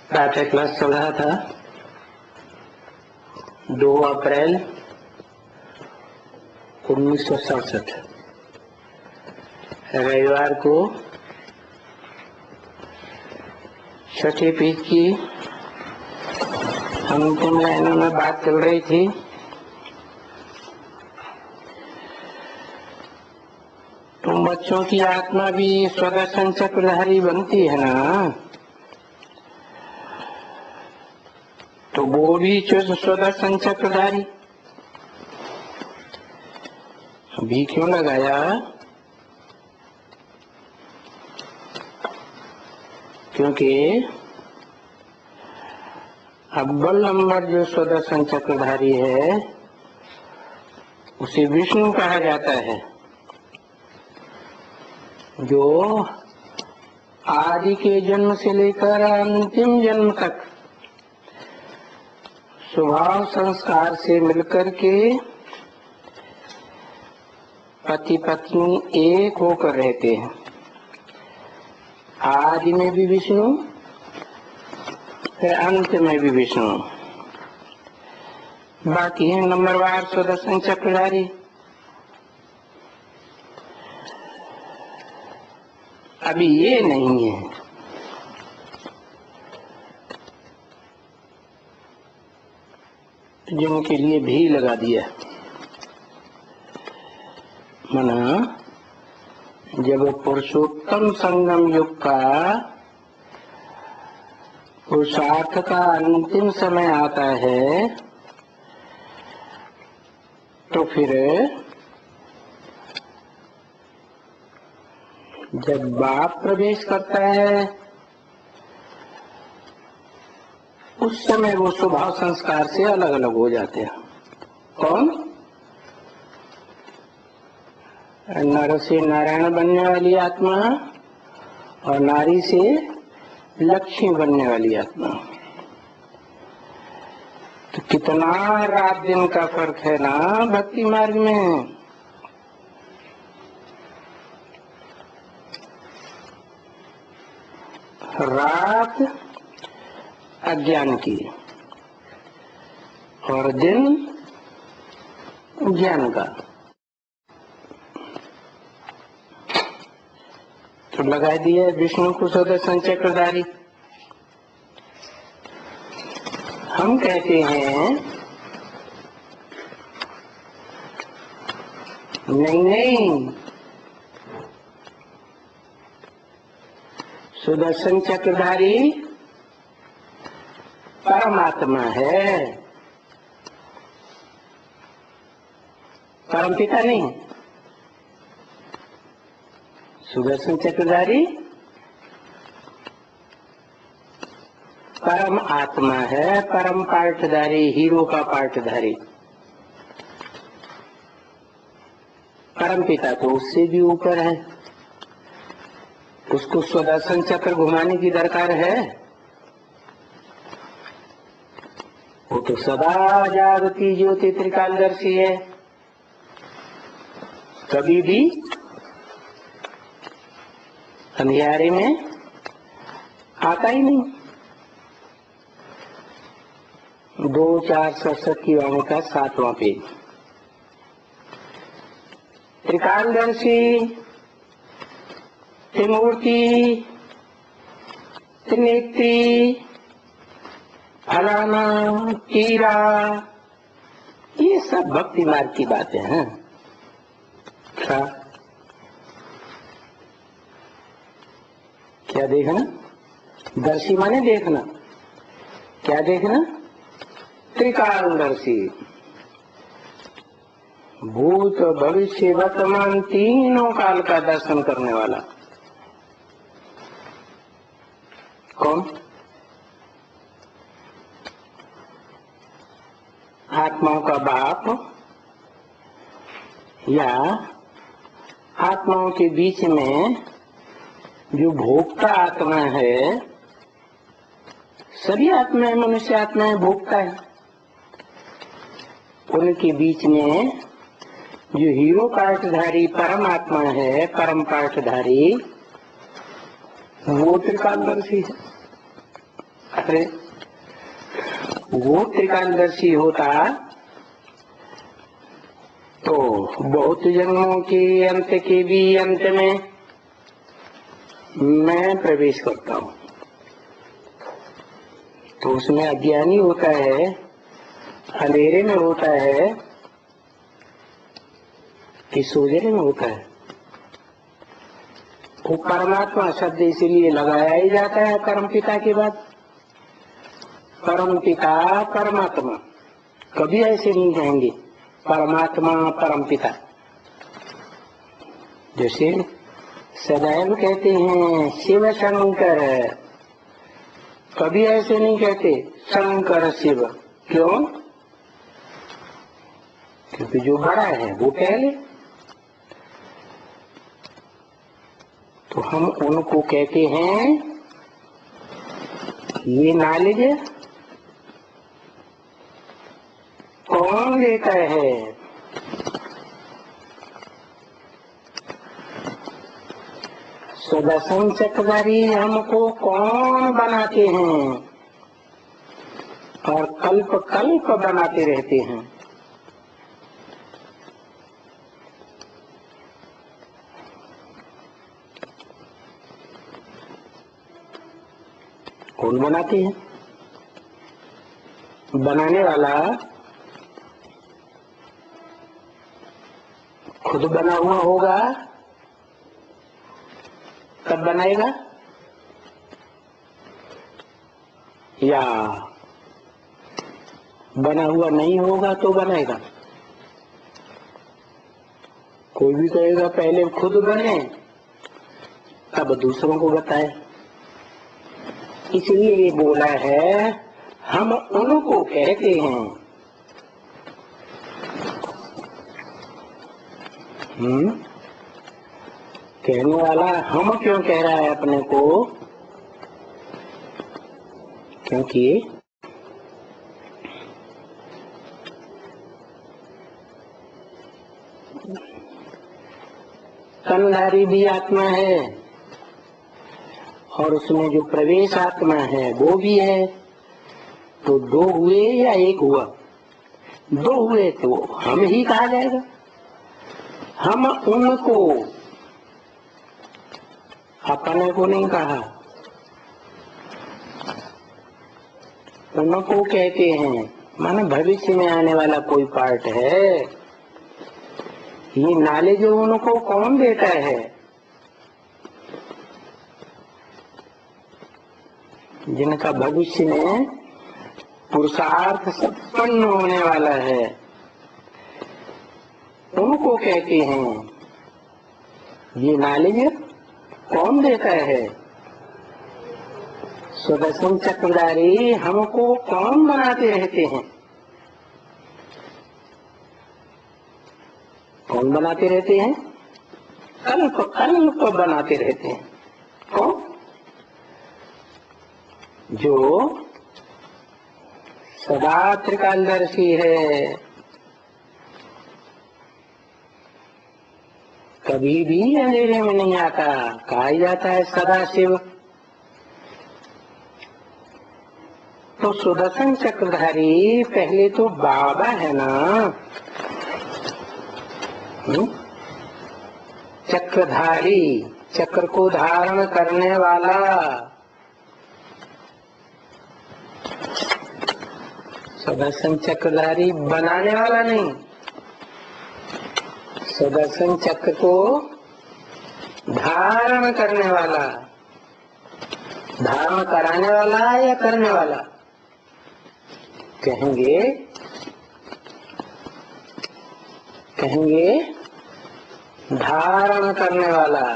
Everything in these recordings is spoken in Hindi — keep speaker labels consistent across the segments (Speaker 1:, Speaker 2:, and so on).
Speaker 1: प्रातः क्लास चल रहा था। 2 अप्रैल 1967 रविवार को छठे पेज की अंतिम लाइनों में बात चल रही थी। तुम बच्चों की आत्मा भी स्वदर्शन चक्रधारी बनती है ना, तो वो भी स्वदर्शन चक्रधारी भी क्यों लगाया? क्योंकि अव्वल नंबर जो स्वदर्शन चक्रधारी है उसे विष्णु कहा जाता है, जो आदि के जन्म से लेकर अंतिम जन्म तक स्वभाव संस्कार से मिलकर के पति पत्नी एक होकर रहते हैं। आदि में भी विष्णु, फिर अंत में भी विष्णु, बाकी है नंबरवार स्वदर्शन चक्रधारी। अभी ये नहीं है। जिनके लिए भी लगा दिया, मना जब पुरुषोत्तम संगम युग का पुरुषार्थ का अंतिम समय आता है, तो फिर जब बाप प्रवेश करता है उस समय वो स्वभाव संस्कार से अलग अलग हो जाते हैं। कौन? नर से नारायण बनने वाली आत्मा और नारी से लक्ष्मी बनने वाली आत्मा। तो कितना रात दिन का फर्क है ना भक्ति मार्ग में। रात अज्ञान की और दिन ज्ञान का। तो लगा दिया विष्णु को स्वदर्शन चक्रधारी। हम कहते हैं नहीं, सुदर्शन चक्रधारी परमात्मा है, परम पिता नहीं। सुदर्शन चक्रधारी परम आत्मा है, परम पाठधारी, हीरो का पाठधारी। परम पिता तो उससे भी ऊपर है, उसको स्वदर्शन चक्र घुमाने की दरकार है। वो तो सदा जागती ज्योति त्रिकालदर्शी है, कभी भी अंधियारे में आता ही नहीं। 2:4 की वाणी का 7वां पेज। त्रिकालदर्शी, त्रिमूर्ति, त्रिनेत्री, फलाना, कीरा, ये सब भक्ति मार्ग की बातें हैं। क्या देखना? दर्शी माने देखना। क्या देखना? त्रिकालदर्शी, भूत भविष्य वर्तमान तीनों काल का दर्शन करने वाला। कौन? आत्माओं का बाप या आत्माओं के बीच में जो भोक्ता आत्मा है। सभी आत्माएं मनुष्य आत्माएं भोक्ता है। उनके बीच में जो हीरो पाठधारी परमात्मा है, परम पाठधारी, वो त्रिकालदर्शी है। मात्र वो त्रिकालदर्शी होता तो बहुत जन्मों के अंत के भी अंत में मैं प्रवेश करता हूँ। तो उसमें अज्ञानी होता है, अंधेरे में होता है कि सूझने में होता है। वो परमात्मा शब्द इसीलिए लगाया ही जाता है परम पिता के बाद। परम पिता परमात्मा कभी ऐसे नहीं कहेंगे परमात्मा परम पिता। जैसे सदैव कहते हैं शिव शंकर, कभी ऐसे नहीं कहते शंकर शिव। क्यों? क्योंकि जो बड़ा है वो पहले। तो हम उनको कहते हैं ये नॉलेज कौन देता है? सुदर्शन चक्रधारी हमको कौन बनाते हैं और कल्प कल्प बनाते रहते हैं। कौन बनाते हैं? बनाने वाला खुद बना हुआ होगा तब बनाएगा, या बना हुआ नहीं होगा तो बनाएगा? कोई भी कहेगा पहले खुद बने तब दूसरों को बताए। इसलिए ये बोला है हम उनको कहते हैं। कहने वाला हम क्यों कह रहा है अपने को? क्योंकि तनधारी भी आत्मा है और उसमें जो प्रवेश आत्मा है वो भी है। तो दो हुए या एक हुआ? दो हुए तो हम ही कहा जाएगा। हम उनको, अपने को नहीं कहा, उनको कहते हैं। माने भविष्य में आने वाला कोई पार्ट है। ये नॉलेज उनको कौन देता है? जिनका भविष्य में पुरुषार्थ संपन्न होने वाला है, उनको कहते हैं। ये नॉलेज कौन देता है? सुदर्शन चक्रधारी हमको कौन बनाते रहते हैं? कौन बनाते रहते हैं? कल्प कल्प बनाते रहते हैं। कौन? जो सदा त्रिकालदर्शी है, कभी भी अंधेरे में नहीं आता। कहा जाता है सदा शिव। तो सुदर्शन चक्रधारी पहले तो बाबा है ना। चक्रधारी, चक्र को धारण करने वाला। सुदर्शन चक्रधारी बनाने वाला नहीं, सुदर्शन चक्र को धारण करने वाला। धारण कराने वाला या करने वाला? कहेंगे धारण करने वाला।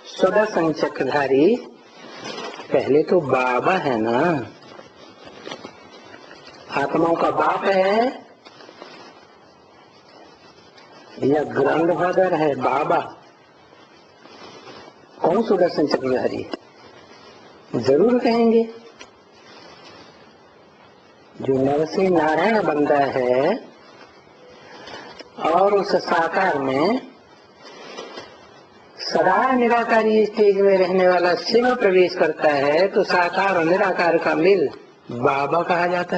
Speaker 1: सुदर्शन चक्रधारी पहले तो बाबा है ना। आत्माओं का बाप है या ग्रैंडफादर है? बाबा। कौन सुदर्शन चक्रधारी? जरूर कहेंगे जो नर से नारायण बनता है और उस साकार में सदा निराकारी स्टेज में रहने वाला शिव प्रवेश करता है तो साकार और निराकार का मिल बाबा कहा जाता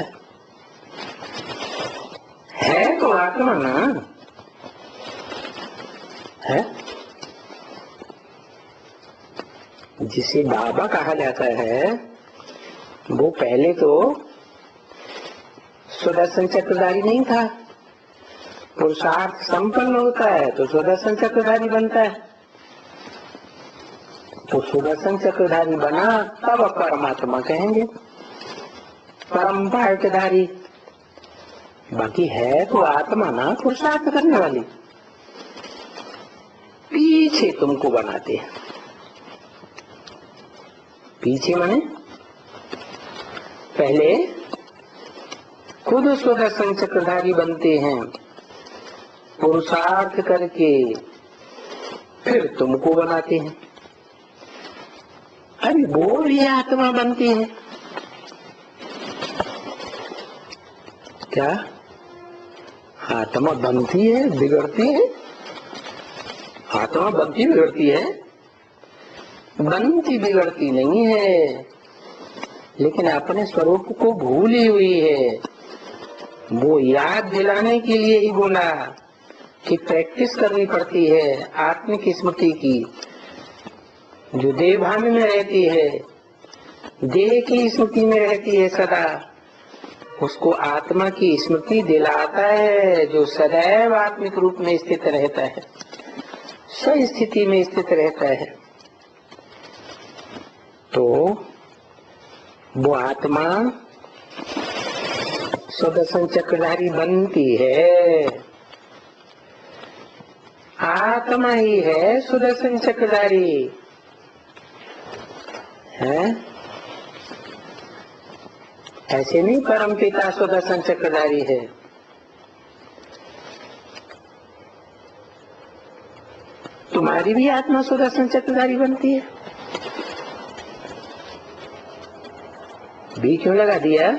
Speaker 1: है तो आत्मा ना है। जिसे बाबा कहा जाता है वो पहले तो सुदर्शन चक्रधारी नहीं था। पुरुषार्थ संपन्न होता है तो सुदर्शन चक्रधारी बनता है। तो सुदर्शन चक्रधारी बना तब परमात्मा कहेंगे, परम पाठधारी। बाकी है तो आत्मा ना पुरुषार्थ करने वाली। पीछे तुमको बनाते हैं। पीछे माने पहले खुद सुदर्शन चक्रधारी बनते हैं पुरुषार्थ करके, फिर तुमको बनाते हैं। अरे वो भी आत्मा बनती है क्या? आत्मा बनती है बिगड़ती है? आत्मा बनती बिगड़ती है? बनती बिगड़ती नहीं है, लेकिन अपने स्वरूप को भूली हुई है। वो याद दिलाने के लिए ही बोला कि प्रैक्टिस करनी पड़ती है आत्मिक स्मृति की, जो देह भान में रहती है, देह की स्मृति में रहती है सदा। उसको आत्मा की स्मृति दिलाता है जो सदैव आत्मिक रूप में स्थित रहता है, सही स्थिति में स्थित रहता है। तो वो आत्मा सुदर्शन चक्रधारी बनती है। आत्मा ही है सुदर्शन चक्रधारी है। ऐसे नहीं परम पिता सुदर्शन चक्रधारी है। तुम्हारी भी आत्मा सुदर्शन चक्रधारी बनती है। भी क्यों लगा दिया?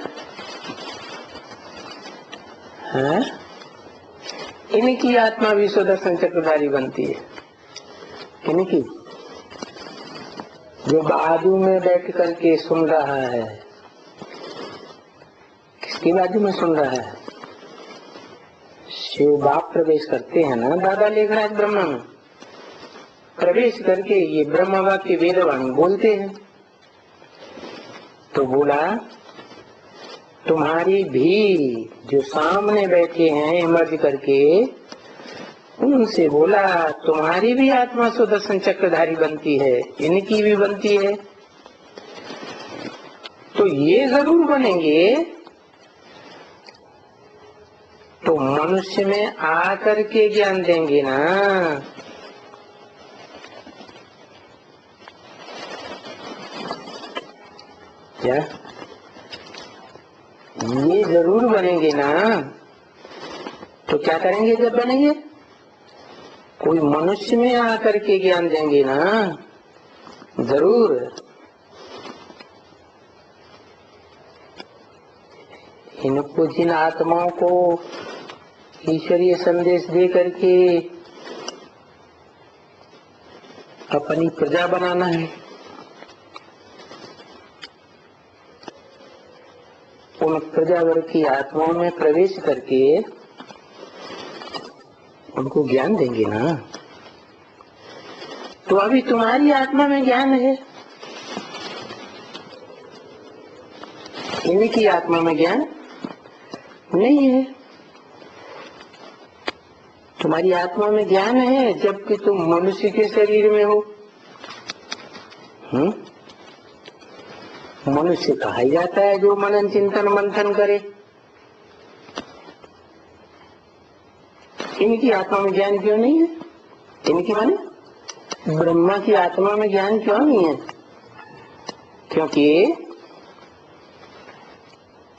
Speaker 1: हाँ? इनकी आत्मा भी सुदर्शन चक्रधारी बनती है। इनकी जो बाजू में बैठ करके सुन रहा है, किसकी बाजू में सुन रहा है? शिव बाप प्रवेश करते हैं ना दादा लेखराज ब्रह्मा में, प्रवेश करके ये ब्रह्म वाक्य वेदवाणी बोलते हैं। तो बोला तुम्हारी भी जो सामने बैठे हैं इमर्ज करके, उनसे बोला तुम्हारी भी आत्मा सुदर्शन चक्रधारी बनती है, इनकी भी बनती है। तो ये जरूर बनेंगे तो मनुष्य में आकर के ज्ञान देंगे ना। क्या ये जरूर बनेंगे ना? तो क्या करेंगे जब बनेंगे? कोई मनुष्य में आकर के ज्ञान देंगे ना, जरूर। इनको जिन आत्माओं को ईश्वरीय संदेश दे करके अपनी प्रजा बनाना है, उन प्रजावर की आत्माओं में प्रवेश करके उनको ज्ञान देंगे ना। तो अभी तुम्हारी आत्मा में ज्ञान है, इनकी आत्मा में ज्ञान नहीं है। तुम्हारी आत्मा में ज्ञान है जबकि तुम मनुष्य के शरीर में हो। मनुष्य कहा जाता है जो मनन चिंतन मंथन करे। इनकी आत्मा में ज्ञान क्यों नहीं है? इनकी माने ब्रह्मा की आत्मा में ज्ञान क्यों नहीं है? क्योंकि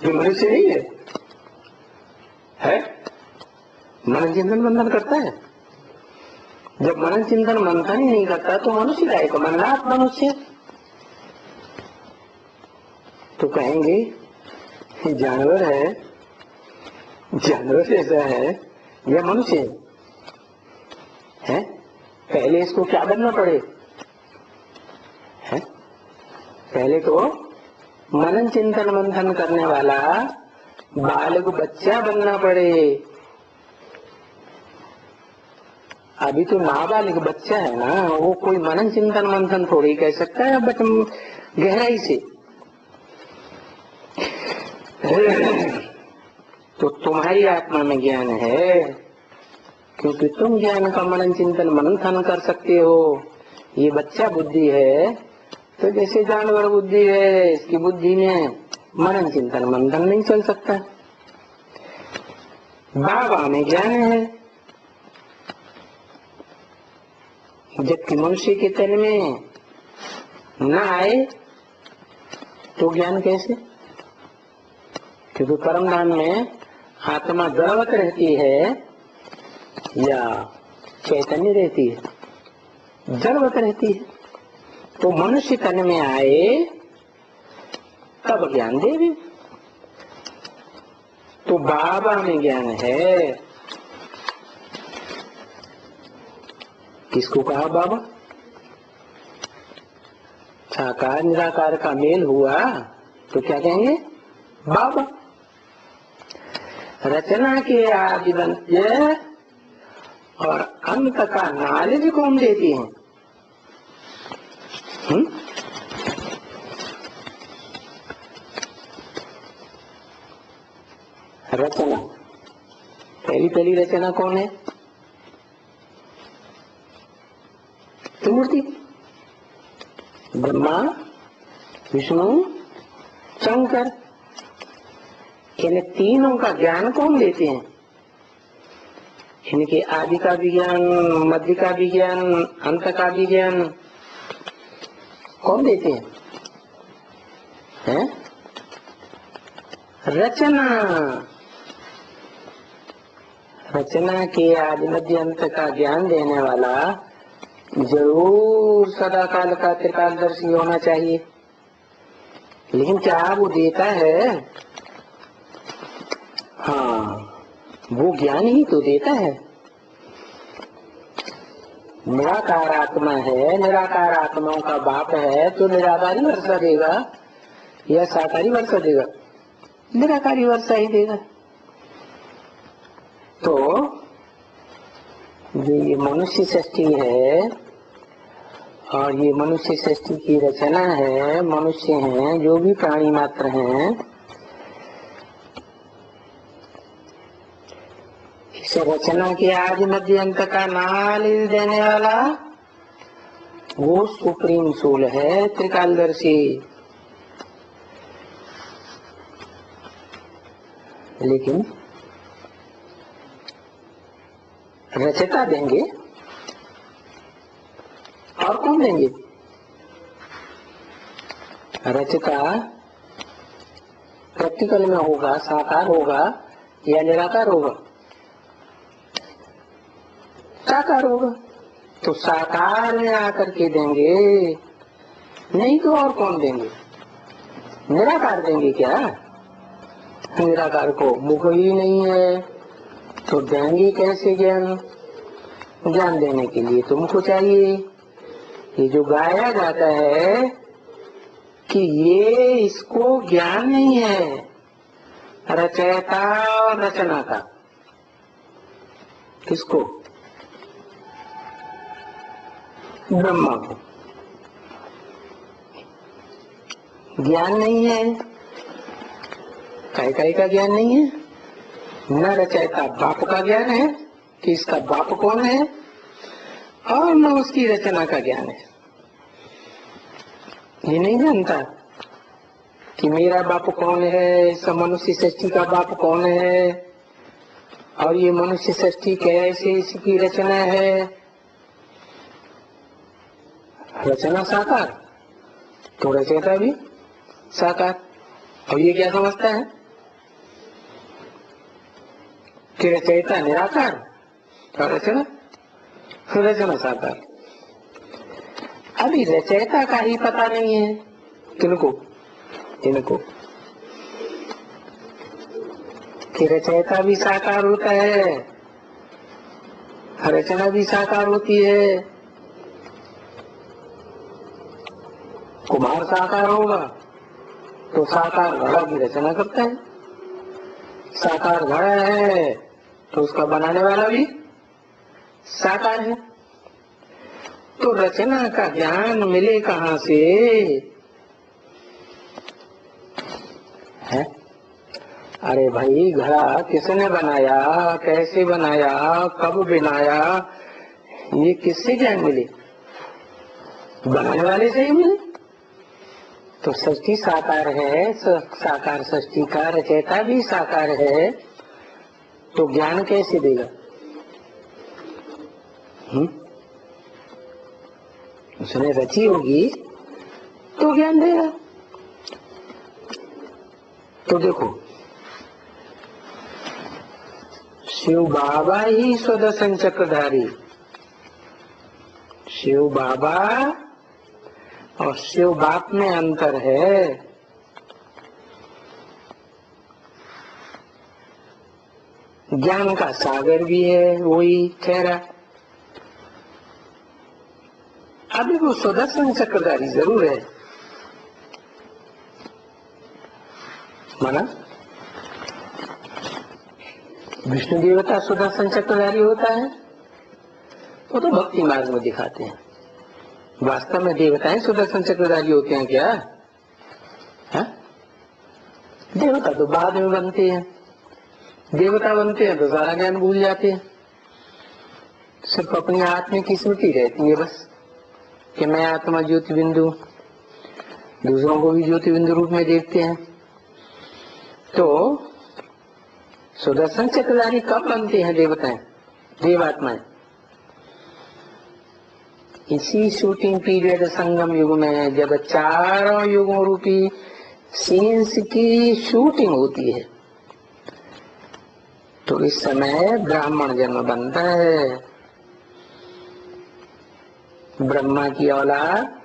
Speaker 1: जो मनुष्य नहीं है मनन चिंतन मंथन करता है। जब मनन चिंतन मंथन ही नहीं करता तो मनुष्य का एक मननाथ मनुष्य। तो कहेंगे जानवर है, जानवर ऐसा है या मनुष्य है? पहले इसको क्या बनना पड़े है? पहले तो मनन चिंतन मंथन करने वाला बालक बच्चा बनना पड़े। अभी तो नाबालिग बच्चा है ना, वो कोई मनन चिंतन मंथन थोड़ी कह सकता है बट गहराई से। तो तुम्हारी आत्मा में ज्ञान है क्योंकि तुम ज्ञान का मनन चिंतन मंथन कर सकते हो। ये बच्चा बुद्धि है तो जैसे जानवर बुद्धि है, इसकी बुद्धि में मनन चिंतन मंथन नहीं चल सकता। बाबा में ज्ञान है, जबकि मनुष्य के तन में न आए तो ज्ञान कैसे? क्योंकि परम धाम में आत्मा जड़वत रहती है या चैतन्य रहती है? जड़वत रहती है। तो मनुष्य तन में आए तब ज्ञान देवी। तो बाबा में ज्ञान है। किसको कहा बाबा? साकार निराकार का मेल हुआ तो क्या कहेंगे? बाबा। रचना के आदिवंत्य और अंत का नॉलेज कौन देती है? रचना, पहली रचना कौन है? त्रिमूर्ति, ब्रह्मा विष्णु शंकर। इन तीनों का ज्ञान कौन देते हैं? इनके आदि का भी ज्ञान, मध्य का भी ज्ञान, अंत का भी ज्ञान कौन देते हैं? है? रचना। रचना के आदि मध्य अंत का ज्ञान देने वाला जरूर सदा काल का त्रिकालदर्शी होना चाहिए। लेकिन क्या वो देता है? हाँ, वो ज्ञान ही तो देता है। निराकार आत्मा है, निराकार आत्माओं का बाप है तो निराकारी वर्षा देगा या साकारी वर्षा देगा? निराकारी वर्षा ही देगा। तो जो ये मनुष्य सृष्टि है और ये मनुष्य सृष्टि की रचना है, मनुष्य हैं जो भी प्राणी मात्र हैं, इस रचना के आदि मध्य अंत का नॉलेज देने वाला वो सुप्रीम सोल है, त्रिकालदर्शी। लेकिन रचता देंगे और कौन देंगे? रचता प्रैक्टिकल में होगा, साकार होगा या निराकार होगा? साकार होगा। तो साकार में आकर के देंगे, नहीं तो और कौन देंगे? निराकार देंगे क्या? निराकार को मुख ही नहीं है तो देंगे कैसे ज्ञान? ज्ञान देने के लिए तो मुख चाहिए। ये जो गाया जाता है कि ये इसको ज्ञान नहीं है रचयिता और रचना का। किसको? ब्रह्मा को ज्ञान नहीं है। काय का ज्ञान नहीं है? न रचयिता बाप का ज्ञान है कि इसका बाप कौन है और न उसकी रचना का ज्ञान है। ये नहीं जानता कि मेरा बाप कौन है, सब मनुष्य सृष्टि का बाप कौन है और ये मनुष्य सृष्टि कैसे इसकी रचना है। रचना साकार तो रचयिता भी साकार। और ये क्या समझता है कि रचयिता निराकार और रचना साकार। अभी रचयिता का ही पता नहीं है। किनको? इनको कि रचयिता भी साकार होता है, रचना भी साकार होती है। साकार होगा तो साकार घड़ा की रचना करता है। साकार घड़ा है तो उसका बनाने वाला भी साकार है। तो रचना का ज्ञान मिले कहां से है? अरे भाई, घड़ा किसने बनाया, कैसे बनाया, कब बनाया, ये किससे ज्ञान मिले? बनाने वाले से ही मिले। तो सृष्टि साकार है, साकार सृष्टि का रचयिता भी साकार है, तो ज्ञान कैसे देगा? उसने रची होगी तो ज्ञान देगा। तो देखो, शिव बाबा ही सुदर्शन चक्रधारी, शिव बाबा और शिव बाप में अंतर है। ज्ञान का सागर भी है, वही ठहरा। अभी वो सुदर्शन चक्रधारी जरूर है, माना विष्णु देवता सुदर्शन चक्रधारी होता है, वो तो भक्ति मार्ग में दिखाते हैं। वास्तव में देवताएं सुदर्शन चक्रधारी होते हैं क्या? है? देवता तो बाद में बनते हैं। देवता बनते हैं तो सारा ज्ञान भूल जाते हैं, सिर्फ अपनी आत्मा की स्मृति रहती है बस, कि मैं आत्मा ज्योति बिंदु, दूसरों को भी ज्योति बिंदु रूप में देखते हैं। तो सुदर्शन चक्रधारी कब बनते हैं देवताएं, देवात्माएं? इसी शूटिंग पीरियड संगम युग में, जब चारों युगों रूपी सीन्स की शूटिंग होती है, तो इस समय ब्राह्मण जन्म बनता है। ब्रह्मा की औलाद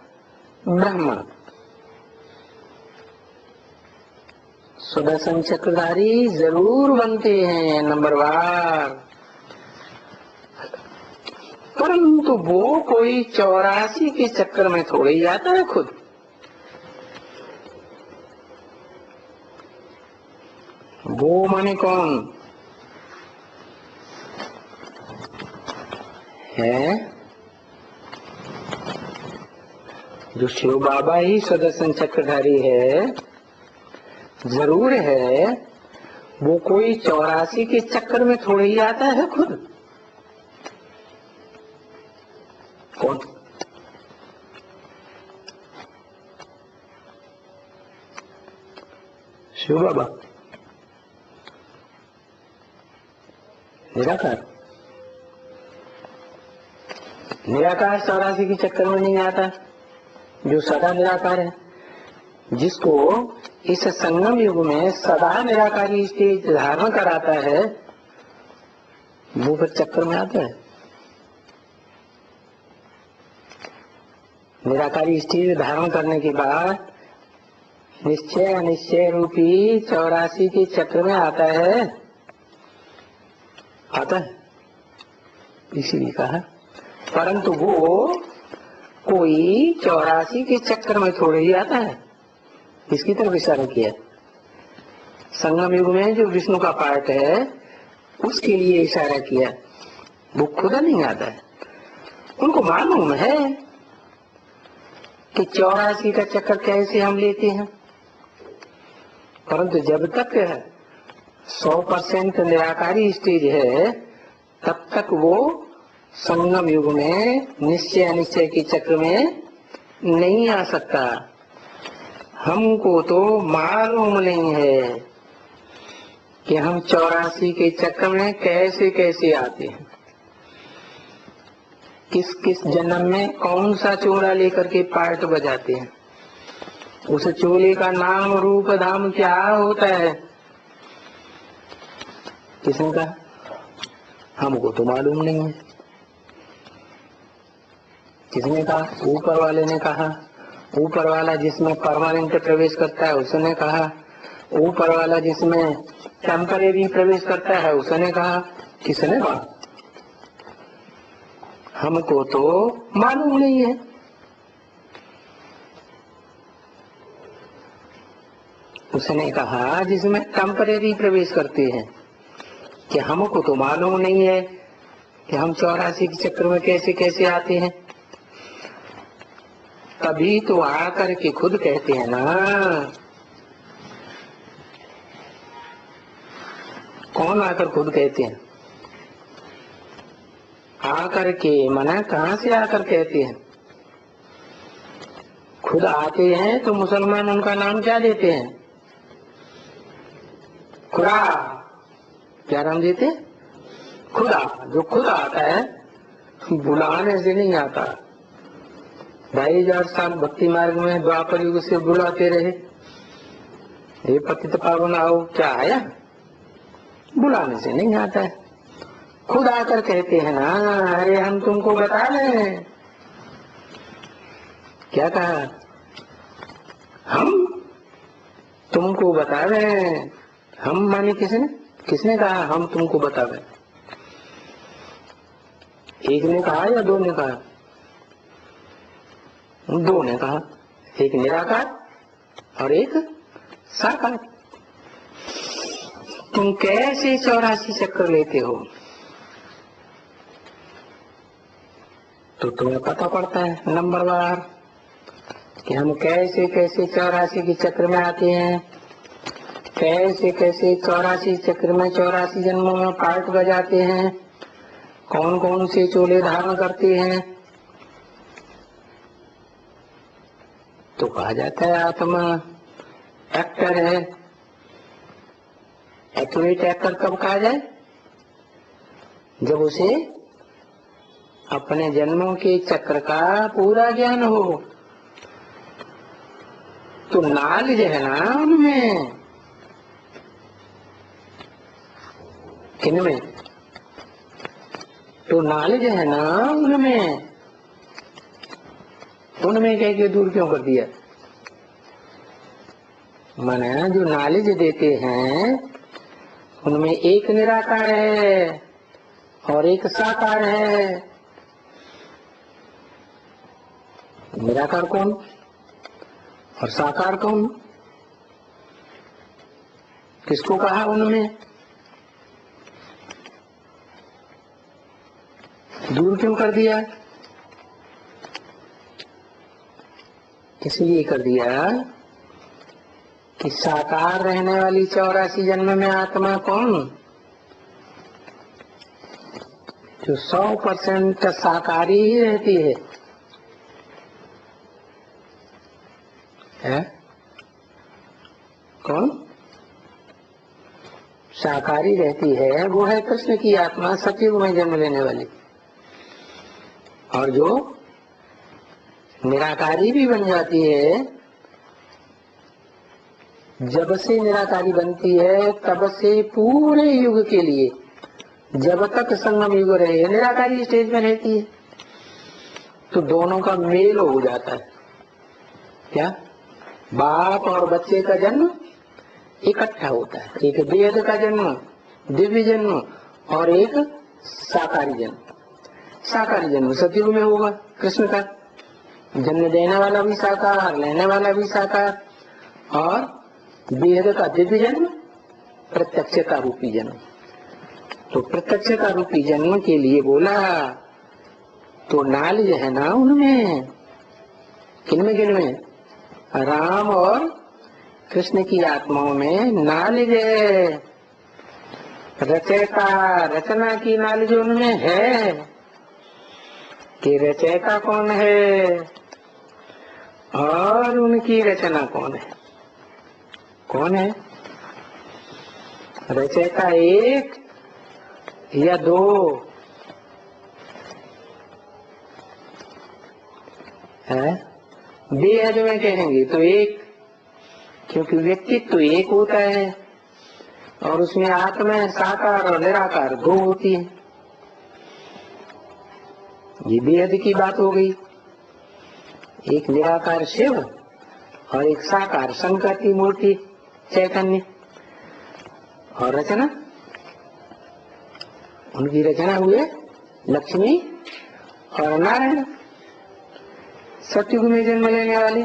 Speaker 1: ब्राह्मण, सुदर्शन चक्रधारी जरूर बनते हैं नंबरवार, परंतु वो कोई 84 के चक्कर में थोड़े ही जाता है खुद। वो माने कौन है? जो शिव बाबा ही सुदर्शन चक्रधारी है, जरूर है, वो कोई 84 के चक्कर में थोड़े ही आता है खुद। कौन? शिव बाबा निराकार, निराकार 84 के चक्कर में नहीं आता, जो सदा निराकार है, जिसको इस संगम युग में सदा निराकारी स्टेज धारण कराता है, वो फिर चक्कर में आता है। निराकारी स्टेज धारण करने के बाद निश्चय अनिश्चय रूपी 84 के चक्र में आता है, आता है, इसीलिए कहा। परंतु वो कोई 84 के चक्कर में थोड़े ही आता है, इसकी तरफ इशारा किया। संगम युग में जो विष्णु का पार्ट है उसके लिए इशारा किया, वो खुद नहीं आता है। उनको मालूम है कि 84 का चक्कर कैसे हम लेते हैं, परंतु जब तक 100% निराकारी स्टेज है, तब तक वो संगम युग में निश्चय अनिश्चय के चक्र में नहीं आ सकता। हमको तो मालूम नहीं है कि हम 84 के चक्कर में कैसे कैसे आते हैं, किस किस जन्म में कौन सा चोला लेकर के पार्ट बजाते हैं, उस चोले का नाम रूप धाम क्या होता है, किसने कहा? हमको तो मालूम नहीं है। किसने कहा? ऊपर वाले ने कहा। ऊपर वाला जिसमें परमानेंट प्रवेश करता है उसने कहा, ऊपर वाला जिसमें टेम्परेरी प्रवेश करता है उसने कहा। किसने कहा? हमको तो मालूम नहीं है। उसने कहा जिसमें टेम्परेरी प्रवेश करते हैं कि हमको तो मालूम नहीं है कि हम 84 के चक्र में कैसे कैसे आते हैं। तभी तो आकर के खुद कहते हैं ना, कौन आकर खुद कहते हैं? आकर के मना कहाँ से आकर कहते हैं? खुद आते हैं तो मुसलमान उनका नाम क्या देते हैं? खुदा। क्या नाम देते? खुदा। जो खुद आता है बुलाने से नहीं आता। 2000 साल भक्ति मार्ग में द्वापर युग से बुलाते रहे, ये पतित पावन आओ, क्या आया? बुलाने से नहीं आता है। खुद आकर कहते हैं ना, अरे हम तुमको बता रहे हैं। क्या कहा? हम तुमको बता रहे हैं। हम माने किसने? किसने कहा हम तुमको बता रहे? एक ने कहा या दो ने कहा? दो ने कहा, एक निराकार और एक साकार। तुम कैसे 84 चक्र लेते हो तो तुम्हें पता पड़ता है नंबरवार कि हम कैसे कैसे 84 के चक्र में आते हैं, कैसे कैसे 84 चक्र में 84 जन्मों में पार्ट बजाते हैं, कौन कौन से चोले धारण करते हैं। तो कहा जाता है आत्मा एक्टर है। एक्यूरेट एक्टर कब कहा जाए? जब उसे अपने जन्मों के चक्र का पूरा ज्ञान हो। तो नॉलेज है ना उनमें, किनमें? तो नॉलेज है ना उनमें। उनमें कह के दूर क्यों कर दिया? माने जो नॉलेज देते हैं उनमें एक निराकार है और एक साकार है। निराकार कौन और साकार कौन? किसको कहा उनमें? दूर क्यों कर दिया? इसलिए कर दिया कि साकार रहने वाली 84 जन्म में आत्मा कौन? जो 100% साकारी ही रहती है। कौन साकारी रहती है? वो है कृष्ण की आत्मा, सतयुग में जन्म लेने वाली। और जो निराकारी भी बन जाती है, जब से निराकारी बनती है तब से पूरे युग के लिए, जब तक संगम युग रहे, निराकारी स्टेज में रहती है। तो दोनों का मेल हो जाता है। क्या? बाप और बच्चे का जन्म इकट्ठा होता है। एक वेद का जन्म, दिव्य जन्म, और एक साकारी जन्म। साकारी जन्म सतयुग में होगा। कृष्ण का जन्म देने वाला भी साकार, लेने वाला भी साकार, और वेद का दिव्य जन्म प्रत्यक्षता रूपी जन्म। तो प्रत्यक्षता रूपी जन्म के लिए बोला तो नॉलेज है ना उनमें। किनमें? किनमें? राम और कृष्ण की आत्माओं में नॉलेज है। रचयिता रचना की नॉलेज उनमें है कि रचयिता कौन है और उनकी रचना कौन है। कौन है रचयिता? एक या दो? है बेहद में कहेंगे तो एक, क्योंकि व्यक्तित्व तो एक होता है और उसमें आत्मा साकार और निराकार दो होती है। ये बेहद की बात हो गई। एक निराकार शिव और एक साकार शंकर की मूर्ति चैतन्य। और रचना, उनकी रचना हुए लक्ष्मी और नारायण, सतयुग में जन्म लेने वाले।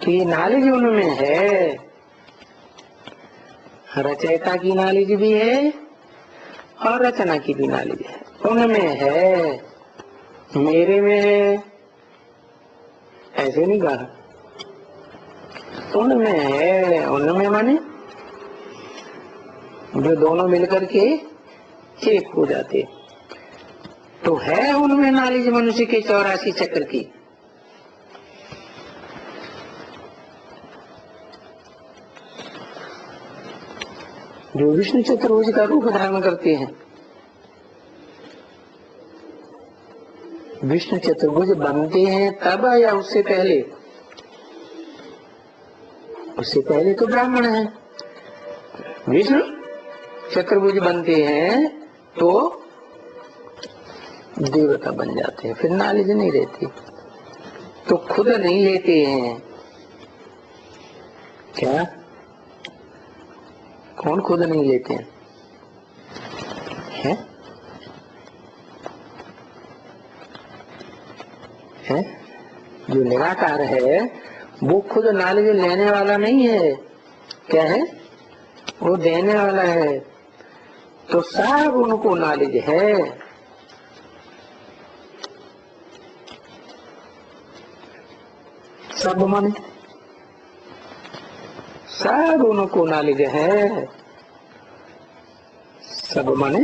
Speaker 1: तो ये नॉलेज उनमें है, रचयिता की नॉलेज भी है और रचना की भी नॉलेज है, उनमें है, मेरे में है ऐसे नहीं कहा, उनमें है। उनमें माने जो दोनों मिलकर के एक हो जाते, तो है उनमें नॉलेज मनुष्य के 84 चक्र की। जो विष्णु चतुर्भुज का रूप धारण करते हैं, विष्णु चतुर्भुज बनते हैं तब या उससे पहले? उससे पहले तो ब्राह्मण है। विष्णु चतुर्भुज बनते हैं तो देवता बन जाते हैं, फिर नॉलेज नहीं रहती, तो खुद नहीं लेते हैं। क्या? कौन खुद नहीं लेते हैं? है? जो निराकार है वो खुद नॉलेज लेने वाला नहीं है, क्या है? वो देने वाला है। तो सब उनको नॉलेज है। सब माने सब उनको नॉलेज है। सब माने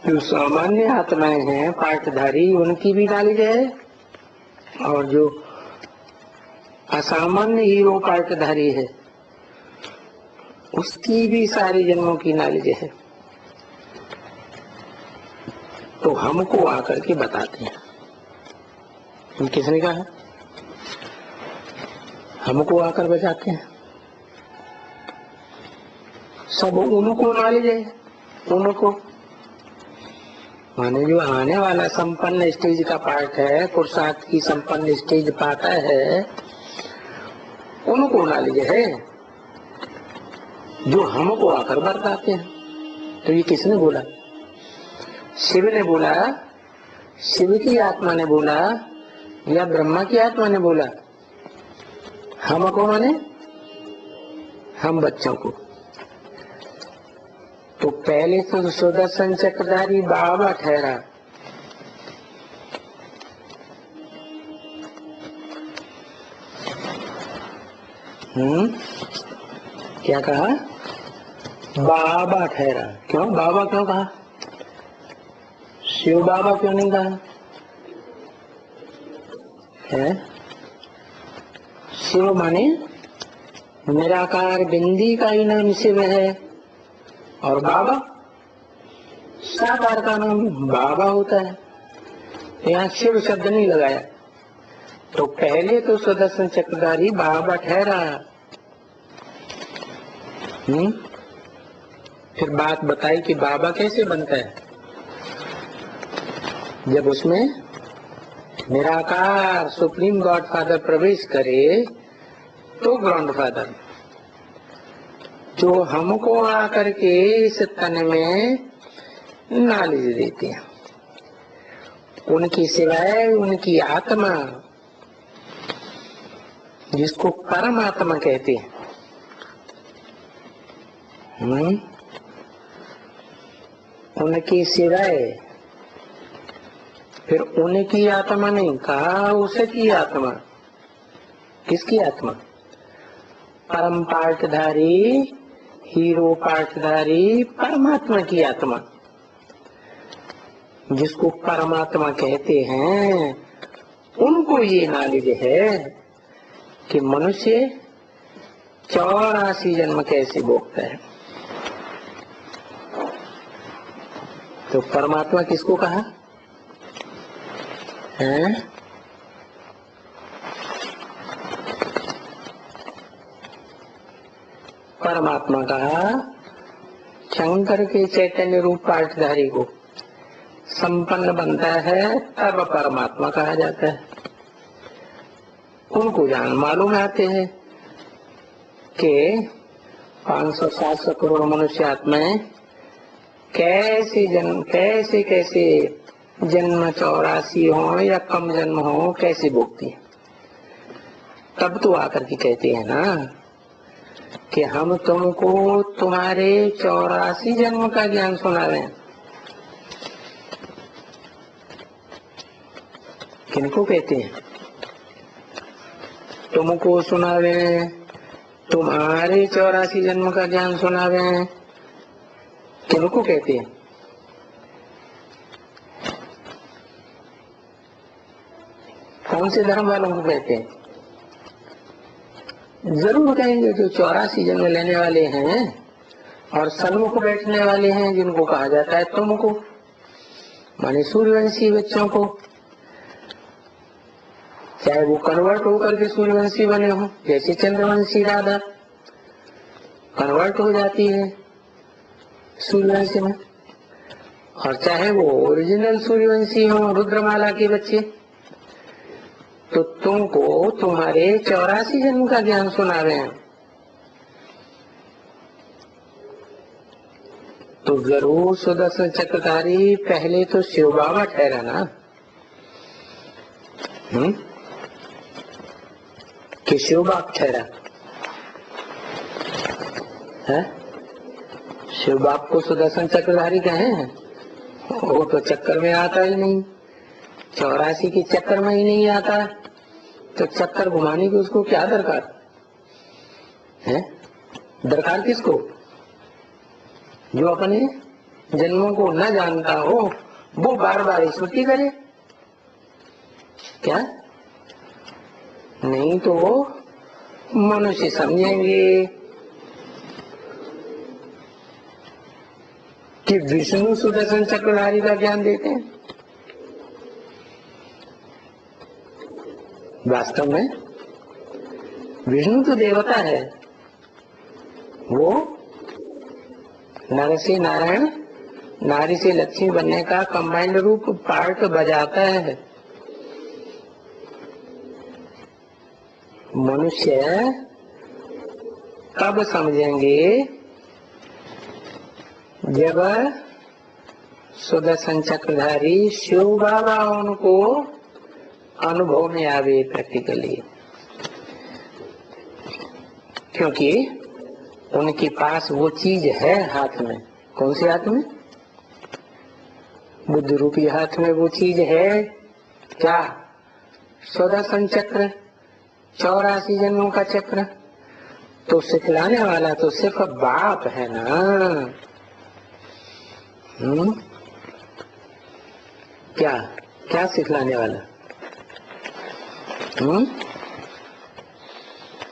Speaker 1: जो सामान्य आत्माएं हैं पाठधारी, उनकी भी नॉलेज है, और जो असामान्य हीरो पाठधारी है उसकी भी सारी जन्मों की नॉलेज है। तो हमको आकर के बताते हैं। किसने कहा? हमको आकर बताते हैं। सब उनको नॉलेज है, उनको माने जो आने वाला संपन्न स्टेज का पार्ट है, पुरुषार्थ की संपन्न स्टेज पाता है, उनको नॉलेज है, जो हमको आकर बताते हैं। तो ये किसने बोला? शिव ने बोला, शिव की आत्मा ने बोला, या ब्रह्मा की आत्मा ने बोला? हमको माने हम बच्चों को। तो पहले तो सुदर्शन चक्रधारी बाबा ठहरा, क्या कहा? बाबा ठहरा। क्यों बाबा क्यों कहा? शिव बाबा क्यों नहीं कहा है? शिव माने निराकार बिंदी का ही नाम शिव है, और बाबा साकार का नाम बाबा होता है। यहाँ शिव शब्द नहीं लगाया। तो पहले तो सुदर्शन चक्रधारी बाबा ठहरा, फिर बात बताई कि बाबा कैसे बनता है। जब उसमें निराकार सुप्रीम गॉड फादर प्रवेश करे तो ग्रैंड फादर, जो हमको आकर के इस तन में नॉलेज देते हैं, उनकी सिवाय उनकी आत्मा, जिसको परमात्मा कहते हैं, उनकी सिवाय, फिर उनकी आत्मा नहीं कहा, उसकी आत्मा। किसकी आत्मा? परम पाठधारी, हीरो पाठधारी परमात्मा की आत्मा, जिसको परमात्मा कहते हैं, उनको ये नॉलेज है कि मनुष्य 84 जन्म कैसे भोगता है। तो परमात्मा किसको कहा है? परमात्मा कहा शंकर के चैतन्य रूप पाठधारी को संपन्न बनता है तब परमात्मा कहा जाता है। उनको जान मालूम आते हैं कि 500-700 करोड़ मनुष्य आत्माएं कैसे जन्म 84 हो या कम जन्म हो कैसे भोगती है। तब तो आकर के कहते हैं ना कि हम तुमको तुम्हारे 84 जन्म का ज्ञान सुना रहे हैं। किनको कहते हैं? तुमको सुना रहे हैं, तुम्हारे 84 जन्म का ज्ञान सुना रहे हैं। किनको कहते हैं? कौन से धर्म वालों को कहते हैं? जरूर कहेंगे जो 84 जन्म लेने वाले हैं और सन्मुख बैठने वाले हैं, जिनको कहा जाता है तुमको, माने सूर्यवंशी बच्चों को। चाहे वो कन्वर्ट होकर के सूर्यवंशी बने हो, जैसे चंद्रवंशी राधा कन्वर्ट हो जाती है सूर्यवंशी में, और चाहे वो ओरिजिनल सूर्यवंशी हो, रुद्रमाला के बच्चे। तो तुमको तुम्हारे 84 जन्म का ज्ञान सुना रहे हैं। तो जरूर सुदर्शन चक्रधारी पहले तो शिव बाबा ठहरा ना, कि शिव बाप ठहरा है? शिव बाप को सुदर्शन चक्रधारी कहे हैं? वो तो चक्कर में आता ही नहीं, 84 के चक्कर में ही नहीं आता, तो चक्कर घुमाने की उसको क्या दरकार है? दरकार किसको? जो अपने जन्मों को न जानता हो वो बार बार स्मृति करे क्या? नहीं तो मनुष्य समझेंगे कि विष्णु सुदर्शन चक्रधारी का ज्ञान देते हैं। वास्तव में विष्णु तो देवता है, वो नर से नारायण, नारी से लक्ष्मी बनने का कंबाइंड रूप पार्ट बजाता है। मनुष्य कब समझेंगे? जब सुदर्शन चक्रधारी शिव बाबा उनको अनुभव में आवे प्रैक्टिकली, क्योंकि उनके पास वो चीज है हाथ में। कौन से हाथ में? बुद्ध रूपी हाथ में वो चीज है क्या? सुदर्शन चक्र, 84 जन्मों का चक्र। तो सिखलाने वाला तो सिर्फ बाप है ना। क्या क्या सिखलाने वाला?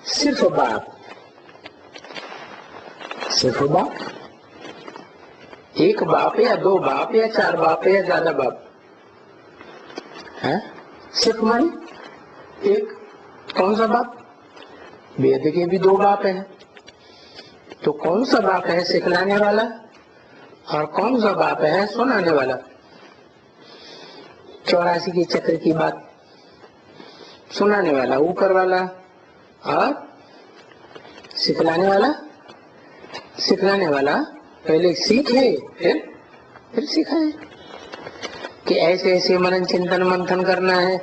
Speaker 1: सिर्फ बाप, सिर्फ बाप। एक बाप या दो बाप या चार बाप या ज्यादा बाप है? सिर्फ मानी एक। कौन सा बाप? वेद के भी दो बाप हैं। तो कौन सा बाप है सिखलाने वाला और कौन सा बाप है सुनाने वाला? 84 के चक्र की बात सुनाने वाला ऊपर वाला, और सिखलाने वाला, सिखलाने वाला पहले सीखे फिर सिखाए कि ऐसे ऐसे मनन चिंतन मंथन करना है।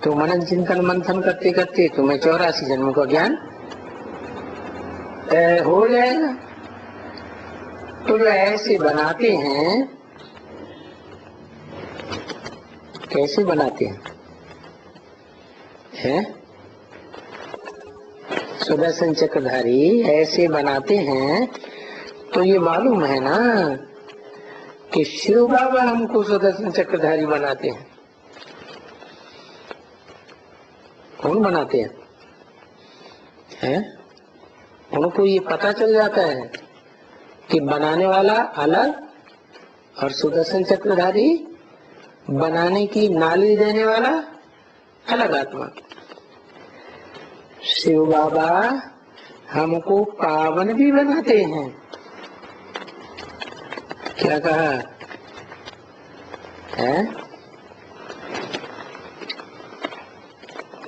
Speaker 1: तो मनन चिंतन मंथन करते करते तुम्हें 84 जन्मों का ज्ञान हो जाएगा। तो जो ऐसे बनाते हैं, कैसे बनाते हैं? सुदर्शन चक्रधारी ऐसे बनाते हैं तो ये मालूम है ना कि शिव बाबा हमको सुदर्शन चक्रधारी बनाते हैं। कौन बनाते हैं? उनको ये पता चल जाता है कि बनाने वाला अलग और सुदर्शन चक्रधारी बनाने की नाली देने वाला अलग आत्मा। शिव बाबा हमको पावन भी बनाते हैं। क्या कहा है?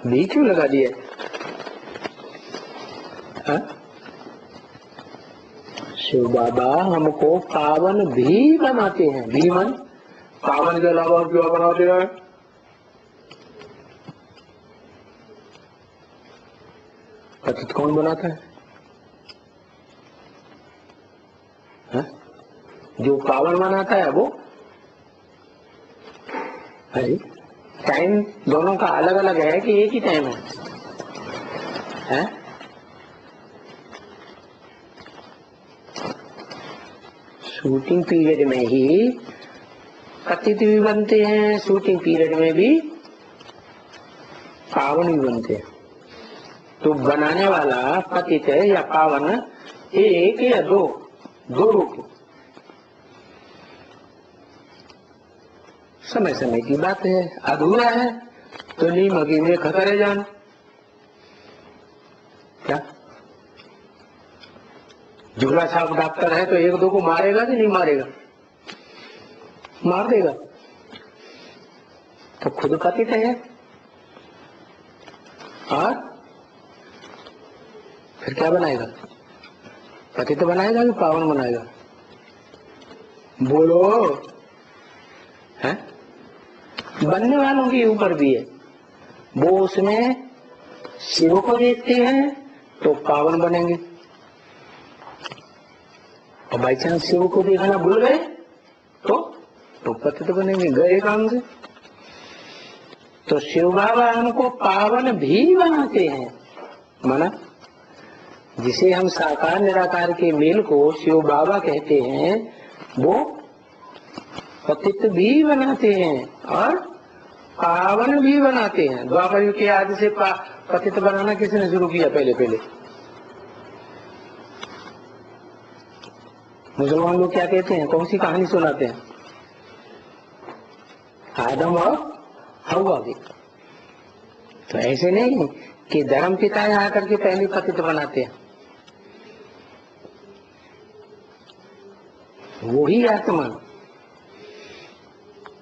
Speaker 1: भी क्यों लगा दिया? शिव बाबा हमको पावन भी बनाते हैं। भी मन पावन के अलावा क्या बनाते हैं? पतित कौन बनाता है? हा? जो पावन बनाता है वो है। टाइम दोनों का अलग अलग है कि एक ही टाइम है? शूटिंग पीरियड में ही पतित भी बनते हैं, शूटिंग पीरियड में भी पावन भी बनते हैं। तो बनाने वाला पतित है या पावन, एक या दो रूप? समय समय की बात है। अधूरा है तो नीम हकीम में खतरे जान। क्या झूला छाप डॉक्टर है तो एक दो को मारेगा कि नहीं मारेगा? मार देगा। तो खुद पतित है और फिर क्या बनाएगा? पतित बनाएगा कि पावन बनाएगा? बोलो। है बनने वालों के ऊपर भी है। वो उसमें शिव को देखते हैं तो पावन बनेंगे, और बाई चांस शिव को देखना भूल गए तो पतित बनेंगे, गए काम से। तो शिव बाबा हमको पावन भी बनाते हैं। माना जिसे हम साकार निराकार के मेल को शिव बाबा कहते हैं, वो पतित भी बनाते हैं और पावन भी बनाते हैं। द्वापर युग के आदि से पतित बनाना किसने शुरू किया? पहले मुसलमान लोग क्या कहते हैं? कौन सी कहानी सुनाते हैं? आदम और हव्वा की। तो ऐसे नहीं कि धर्म पिता यहाँ करके पहले पतित बनाते हैं। वही आत्मा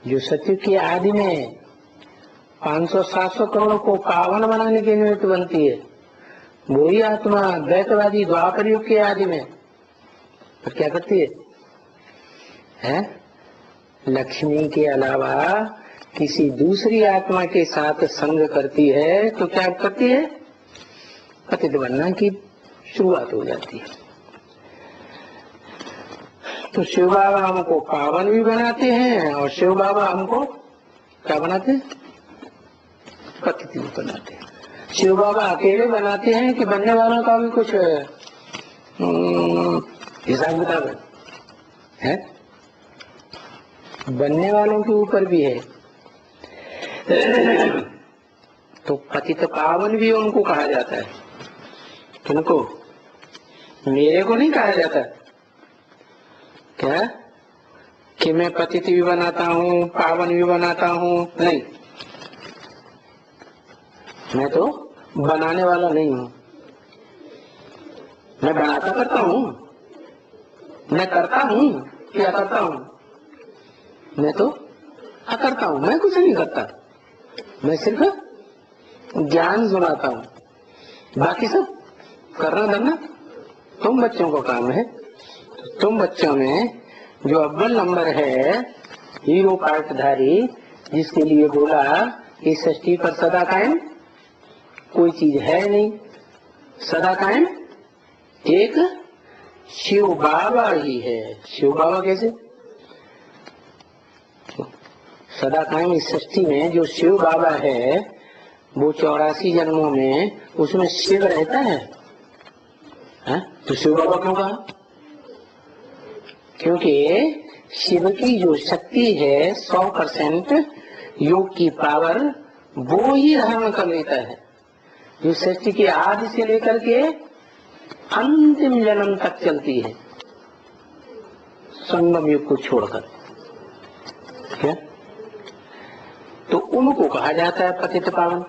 Speaker 1: जो सतयुग की आदि में 500-700 करोड़ को पावन बनाने के निमित्त बनती है, वही आत्मा द्वैतवादी द्वापर युग के आदि में तो क्या करती है? लक्ष्मी के अलावा किसी दूसरी आत्मा के साथ संग करती है तो क्या करती है? पतित बनना की शुरुआत हो जाती है। तो शिव बाबा हमको पावन भी बनाते हैं और शिव बाबा हमको क्या बनाते हैं? पतित भी बनाते हैं। शिव बाबा अकेले बनाते हैं कि बनने वालों का भी कुछ हिसाब किताब है? बनने वालों के ऊपर भी है। तो पतित पावन भी उनको कहा जाता है। तुमको, मेरे को नहीं कहा जाता क्या कि मैं पतित भी बनाता हूँ पावन भी बनाता हूँ? नहीं, मैं तो बनाने वाला नहीं हूँ। मैं बनाता करता हूँ, मैं करता हूँ, क्या करता हूँ? मैं तो करता हूँ, मैं कुछ नहीं करता। मैं सिर्फ ज्ञान सुनाता हूँ, बाकी सब करना धरना तुम बच्चों को काम है। तुम बच्चों में जो अव्वल नंबर है, हीरो पार्टधारी, जिसके लिए बोला कि सृष्टि पर सदा कायम कोई चीज है नहीं, सदा कायम एक शिव बाबा ही है। शिव बाबा कैसे? सदा कायम इस सृष्टि में जो शिव बाबा है वो 84 जन्मों में उसमें शिव रहता है। तो शिव बाबा क्यों कहा? क्योंकि शिव की जो शक्ति है 100% योग की पावर, वो ही धारण कर लेता है, जो सृष्टि के आदि से लेकर के अंतिम जन्म तक चलती है, संगम युग को छोड़कर। क्या? तो उनको कहा जाता है पतित पावन।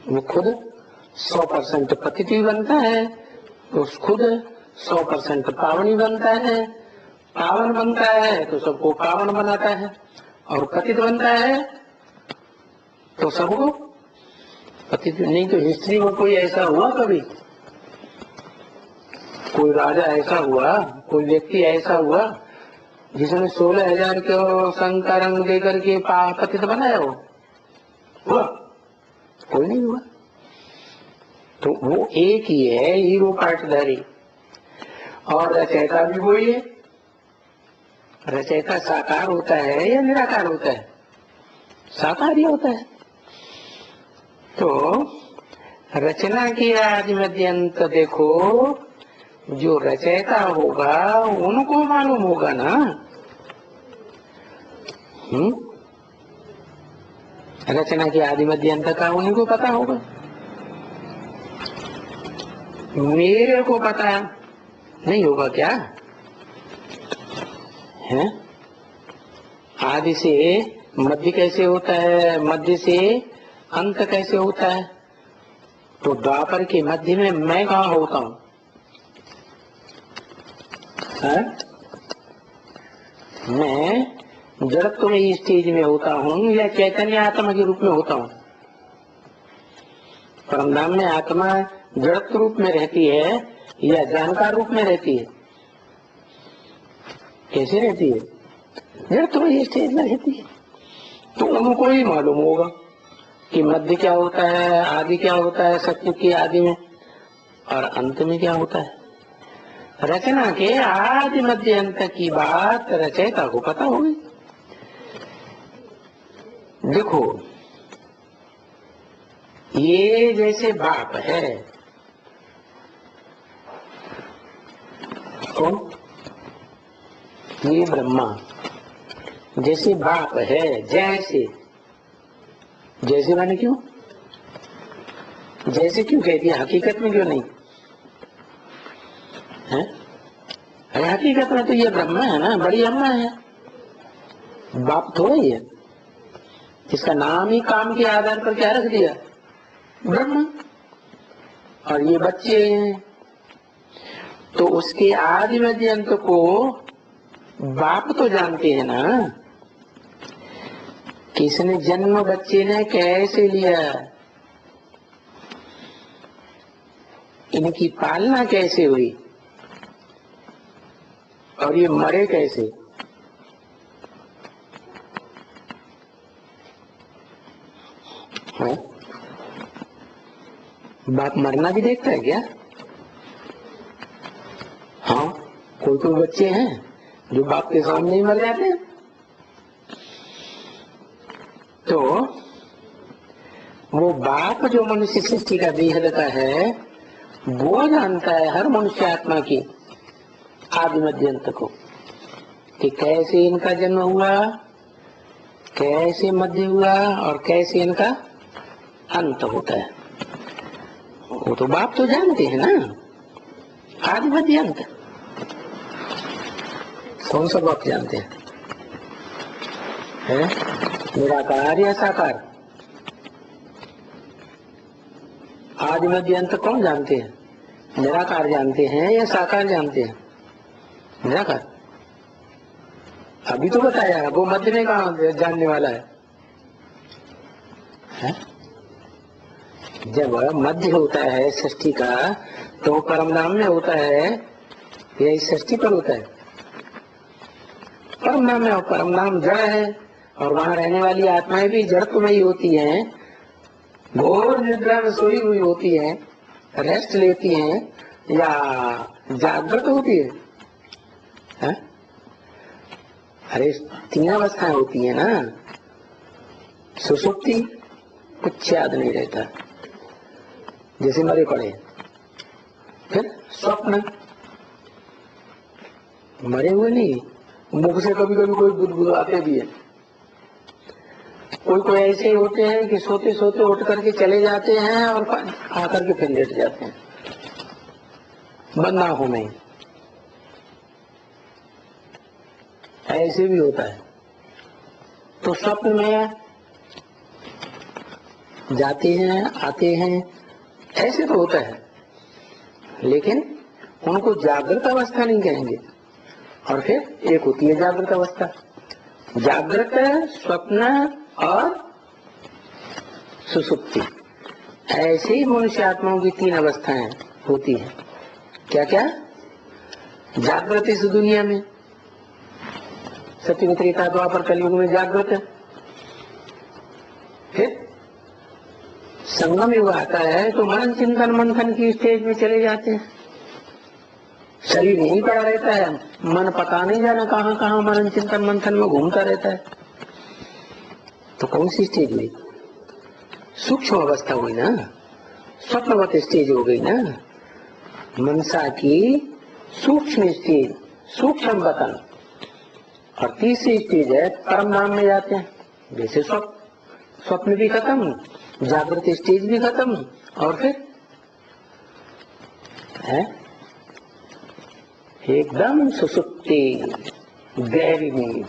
Speaker 1: वो खुद 100% पतित भी बनता है, तो खुद 100% पावन ही बनता है। पावन बनता है तो सबको पावन बनाता है, और पतित बनता है तो सबको पतित। नहीं तो हिस्ट्री में कोई ऐसा हुआ कभी? कोई राजा ऐसा हुआ, कोई व्यक्ति ऐसा हुआ जिसने 16,000 के संग का रंग देकर के पतित बनाया हो? हुआ? कोई नहीं हुआ। तो वो एक ही है, हीरो पार्टधारी, और रचयिता भी वही है। रचयिता साकार होता है या निराकार होता है? साकार ही होता है। तो रचना की आदि मध्य अंत देखो, जो रचयिता होगा उनको मालूम होगा ना। रचना की आदि मध्य अंत का उन्हीं को पता होगा। मेरे को पता नहीं होगा क्या है? आदि से मध्य कैसे होता है, मध्य से अंत कैसे होता है? तो द्वापर के मध्य में मैं कहाँ होता हूँ? मैं जड़त्व में स्टेज में होता हूँ या चैतन्य आत्मा के रूप में होता हूँ? परमधाम में आत्मा जड़त्व रूप में रहती है या जानकार रूप में रहती है? कैसे रहती है? जड़त्व में स्टेज में रहती है। तो उनको ही मालूम होगा कि मध्य क्या होता है, आदि क्या होता है, सत्य की आदि में, और अंत में क्या होता है। रचना के आदि मध्य अंत की बात रचयिता को पता होगी। देखो, ये जैसे बाप है, कौन? ये ब्रह्मा जैसे बाप है, जैसे, जैसे माने क्यों? जैसे क्यों कहती है, हकीकत में क्यों नहीं है? अरे हकीकत में तो ये ब्रह्मा है ना, बड़ी अम्मा है, बाप थोड़ा ही है। इसका नाम ही काम के आधार पर क्या रख दिया, ब्रह्मा, और ये बच्चे हैं। तो उसके आदि मध्य अंत को बाप तो जानते हैं ना, किसने जन्म बच्चे ने कैसे लिया, इनकी पालना कैसे हुई, और ये मरे कैसे। है? बाप मरना भी देखता है क्या? हाँ, कोई कोई बच्चे हैं जो बाप के सामने ही मर जाते हैं। तो वो बाप जो मनुष्य सृष्टि का देहलता है, वो जानता है हर मनुष्य आत्मा की आदि मध्य अंत को, कि कैसे इनका जन्म हुआ, कैसे मध्य हुआ, और कैसे इनका अंत होता है। वो तो बाप तो जानते हैं ना, आदि मध्य अंत। कौन सा बाप जानते हैं? है? निराकार या साकार? आदि मध्य अंत कौन जानते हैं? निराकार जानते हैं या साकार जानते हैं? निराकार। अभी तो बताया, वो मध्य में कहाँ जानने वाला है? जब मध्य होता है सृष्टि का, तो परमधाम में होता है या इस सृष्टि पर होता है? परमधाम में। और परमधाम जड़ है, और वहां रहने वाली आत्माएं भी जड़त्व में ही होती हैं, घोर निद्रा में सोई हुई होती हैं, रेस्ट लेती हैं, या जागृत होती है? अरे 3 अवस्थाएं होती है ना। सुषुप्ति, कुछ याद नहीं रहता, जैसे मरे पड़े। फिर स्वप्न, मरे हुए नहीं, मुख से कभी कभी कोई बुदबुदाते भी है। कोई कोई ऐसे होते हैं कि सोते सोते उठ करके चले जाते हैं और आकर के फिर लेट जाते हैं, बंद आंखों में। ऐसे भी होता है। तो स्वप्न में जाते हैं, आते हैं, ऐसे तो होता है, लेकिन उनको जागृत अवस्था नहीं कहेंगे। और फिर एक होती है जागृत अवस्था, जागृत, स्वप्न और सुषुप्ति। ऐसे ही मनुष्य आत्माओं की 3 अवस्थाएं होती हैं। क्या क्या? जागृत इस दुनिया में, सत्युग त्रेता द्वापर कलयुग में जागृत है। फिर संगम युग आता है तो मनन चिंतन मंथन की स्टेज में चले जाते हैं। शरीर यहीं पड़ा रहता है, मन पता नहीं जाना कहाँ कहाँ मनन चिंतन मंथन में घूमता रहता है। तो कौन सी स्टेज में? सूक्ष्म अवस्था हुई ना, स्वप्नवत स्टेज हो गई ना, मनसा की सूक्ष्म स्टेज, सूक्ष्म वतन। और तीसरी स्टेज है परम धाम में जाते हैं। जैसे स्वप्न भी खत्म, जागृत स्टेज भी खत्म, और फिर है एकदम सुसुप्ति, गहरी नींद।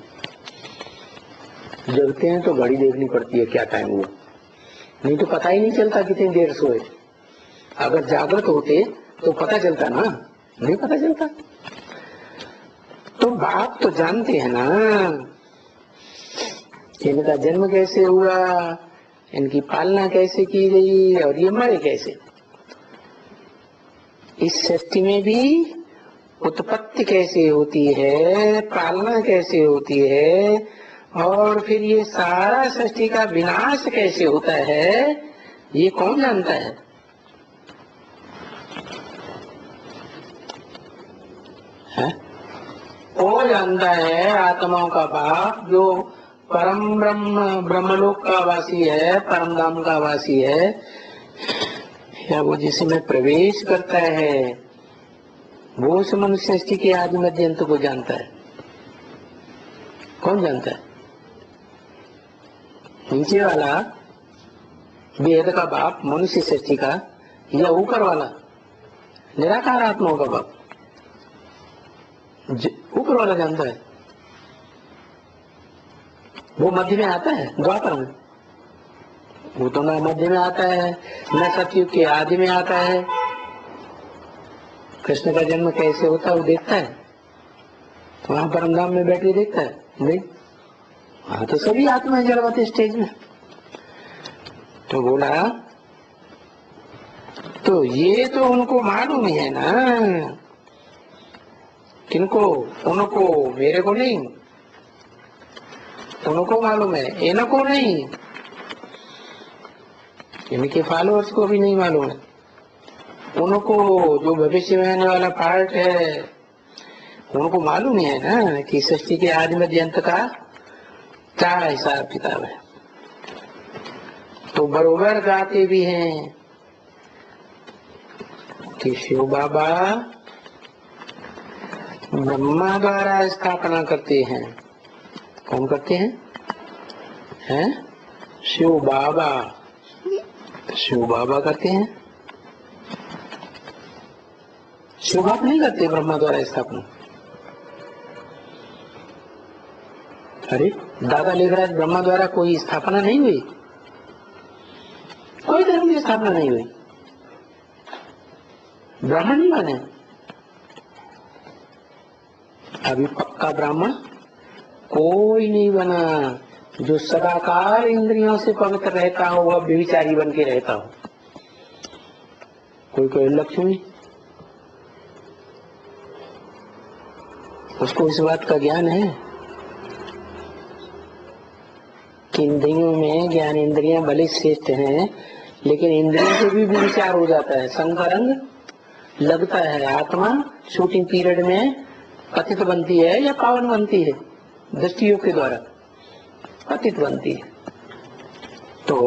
Speaker 1: जगते हैं तो घड़ी देखनी पड़ती है क्या टाइम हुआ, नहीं तो पता ही नहीं चलता कितनी देर सोए। अगर जागृत होते तो पता चलता ना, नहीं पता चलता। तो बाप तो जानते हैं ना इनका जन्म कैसे हुआ, इनकी पालना कैसे की गई, और ये मरे कैसे। इस सृष्टि में भी उत्पत्ति कैसे होती है, पालना कैसे होती है, और फिर ये सारा सृष्टि का विनाश कैसे होता है, ये कौन जानता है? वो जानता है आत्माओं का बाप, जो परम ब्रह्म ब्रह्मलोक का वासी है, परम धाम का वासी है, या वो जिसमें प्रवेश करता है वो उस मनुष्य सृष्टि के आदि मध्य अंत को जानता है। कौन जानता है? नीचे वाला वेद का बाप मनुष्य सृष्टि का, या ऊपर वाला निराकार आत्माओं का बाप? ऊपर वाला जानता है। वो मध्य में आता है, द्वापर में। वो तो न मध्य में आता है, न सतयुग के आदि में आता है। कृष्ण का जन्म कैसे होता है वो देखता है, वहां परमधाम में बैठ के देखता है? नहीं। हाँ, तो सभी आत्मा जड़वती स्टेज में। तो बोला तो ये तो उनको मालूम ही है ना। किनको? उनको, मेरे को नहीं। उनको मालूम है, इनको नहीं। इनके फॉलोअर्स को भी नहीं मालूम है। उनको जो भविष्य में आने वाला पार्ट है उनको मालूम है ना कि सृष्टि के आदि मध्य अंत का क्या हिसाब किताब है। तो बरोबर गाते भी हैं कि शिव बाबा ब्रह्मा द्वारा स्थापना करते हैं। कौन करते हैं? शिव बाबा। शिव बाबा करते हैं, शिव बाप नहीं करते ब्रह्मा द्वारा स्थापना। अरे दादा लेखराज ब्रह्मा द्वारा कोई स्थापना नहीं हुई, कोई धर्म की स्थापना नहीं हुई, ब्राह्मण नहीं बने। अभी पक्का ब्राह्मण कोई नहीं बना। जो सदाकाल इंद्रियों से पवित्र रहता हो वह व्यभिचारी बन के रहता हो। कोई कोई लक्ष्मी, उसको इस बात का ज्ञान है कि इंद्रियों में ज्ञान इंद्रियां भले श्रेष्ठ हैं, लेकिन इंद्रियों से भी विचार हो जाता है, संगरंग लगता है। आत्मा शूटिंग पीरियड में पतित बनती है या पावन बनती है? दृष्टियोग के द्वारा पतित बनती है। तो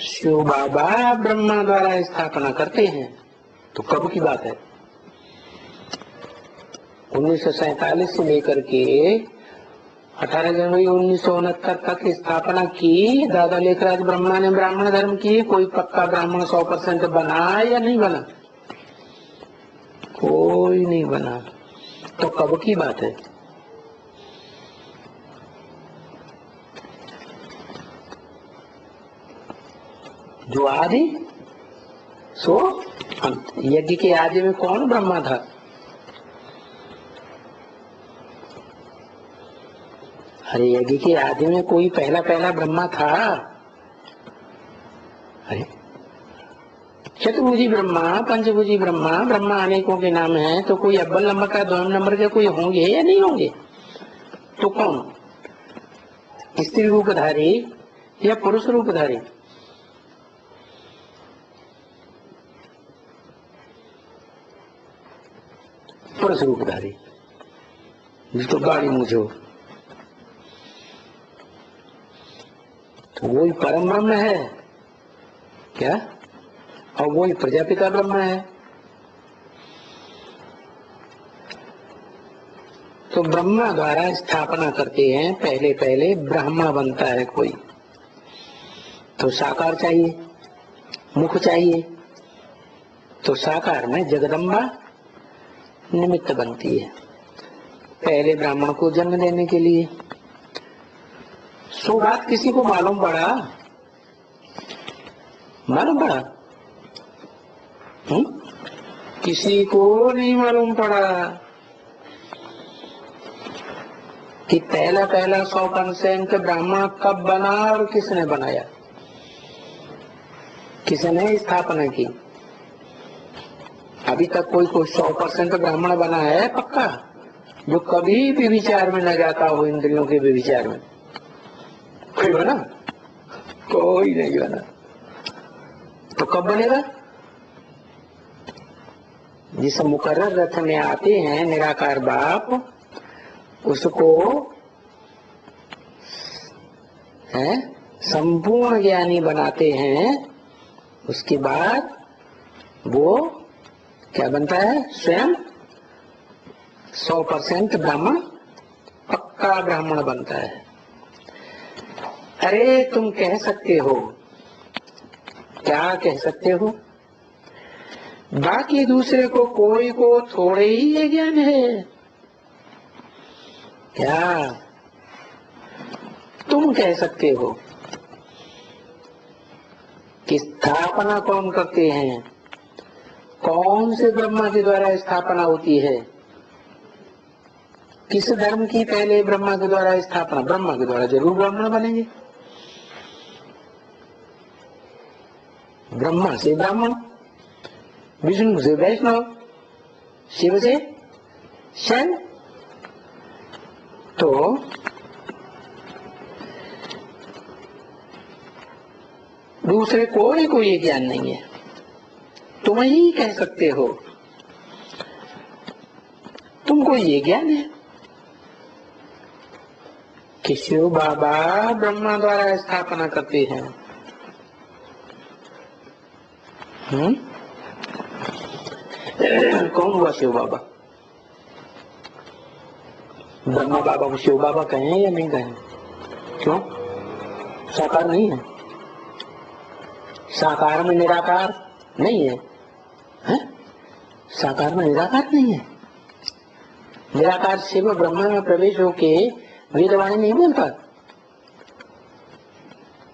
Speaker 1: शिव बाबा ब्रह्मा द्वारा स्थापना करते हैं। तो कब की बात है? 1947 से लेकर के 18 जनवरी 1969 तक स्थापना की दादा लेखराज ब्रह्मा ने ब्राह्मण धर्म की। कोई पक्का ब्राह्मण 100% बना या नहीं बना? कोई नहीं बना। तो कब की बात है? जो आदि सो अंत। यज्ञ के आदि में कौन ब्रह्मा था? अरे यज्ञ के आदि में कोई पहला पहला ब्रह्मा था? अरे चतुर्भुजी ब्रह्मा, पंचभुजी ब्रह्मा, ब्रह्मा अनेकों के नाम हैं। तो कोई अव्वल नंबर का, 2 नंबर के कोई होंगे या नहीं होंगे? तो कौन? स्त्री रूपधारी या पुरुष रूपधारी? पुरुष रूपधारी, जिसको गाड़ी मुझो, तो वही परम ब्रह्म है क्या? और वही प्रजापिता ब्रह्म है। तो ब्रह्मा द्वारा स्थापना करते हैं, पहले पहले ब्रह्मा बनता है कोई, तो साकार चाहिए, मुख चाहिए, तो साकार में जगदम्बा निमित्त बनती है पहले ब्राह्मण को जन्म देने के लिए। सो बात किसी को मालूम पड़ा? मालूम पड़ा? किसी को नहीं मालूम पड़ा कि पहला 100% ब्राह्मण कब बना और किसने बनाया, किसने स्थापना की। अभी तक कोई 100% ब्राह्मण बना है पक्का, जो कभी भी विचार में न जाता हो, इंद्रियों के भी विचार में? कोई बना? कोई नहीं बना। तो कब बनेगा? जिस मुकर्रर रथ में आते हैं निराकार बाप, उसको है संपूर्ण ज्ञानी बनाते हैं, उसके बाद वो क्या बनता है? स्वयं 100% ब्राह्मण, पक्का ब्राह्मण बनता है। अरे तुम कह सकते हो, क्या कह सकते हो? बाकी दूसरे को कोई को थोड़े ही ये ज्ञान है क्या? तुम कह सकते हो कि स्थापना कौन करते हैं? कौन से ब्रह्मा के द्वारा स्थापना होती है? किस धर्म की पहले ब्रह्मा के द्वारा स्थापना? ब्रह्मा के द्वारा जरूर ब्राह्मण बनेंगे। ब्रह्मा से ब्राह्मण, विष्णु से वैष्णव, शिव से शैव। तो दूसरे कोई को ये ज्ञान नहीं है। तुम ही कह सकते हो, तुमको ये ज्ञान है कि शिव बाबा ब्रह्मा द्वारा स्थापना करते हैं। कौन हुआ शिव बाबा? ब्रह्मा बाबा को शिव बाबा कहें या नहीं कहें? क्यों? साकार नहीं है? साकार में निराकार नहीं है, है? साकार में निराकार नहीं है। निराकार शिव ब्रह्मा में प्रवेश होके वेदवाणी नहीं बोलता,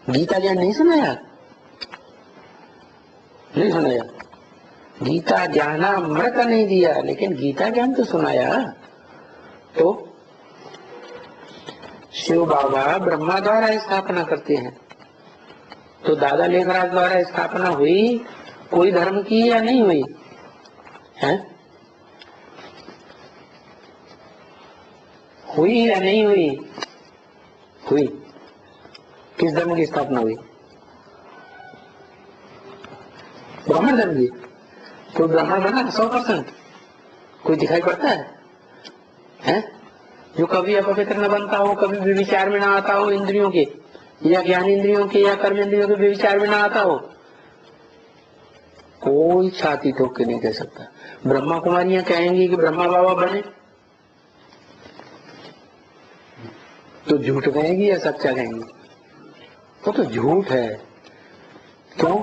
Speaker 1: गीता ज्ञान नहीं सुनाया? नहीं सुनाया। गीता ज्ञानामृत नहीं दिया, लेकिन गीता ज्ञान तो सुनाया। तो शिव बाबा ब्रह्मा द्वारा स्थापना करते हैं, तो दादा लेखराज द्वारा स्थापना हुई कोई धर्म की या नहीं हुई है? हुई या नहीं हुई? हुई। किस धर्म की स्थापना हुई? ब्राह्मण धर्म की। कोई ब्राह्मण बना 100%? कोई दिखाई पड़ता है? जो कभी अपवित्र न बनता हो, कभी भी विचार में ना आता हो, इंद्रियों के या ज्ञान इंद्रियों के या कर्म इंद्रियों के विचार में ना आता हो, कोई छाती ठोक के नहीं कह सकता। ब्रह्मा कुमारियां कहेंगी कि ब्रह्मा बाबा बने, तो झूठ कहेंगी या सच्चा कहेंगी? तो झूठ है। क्यों?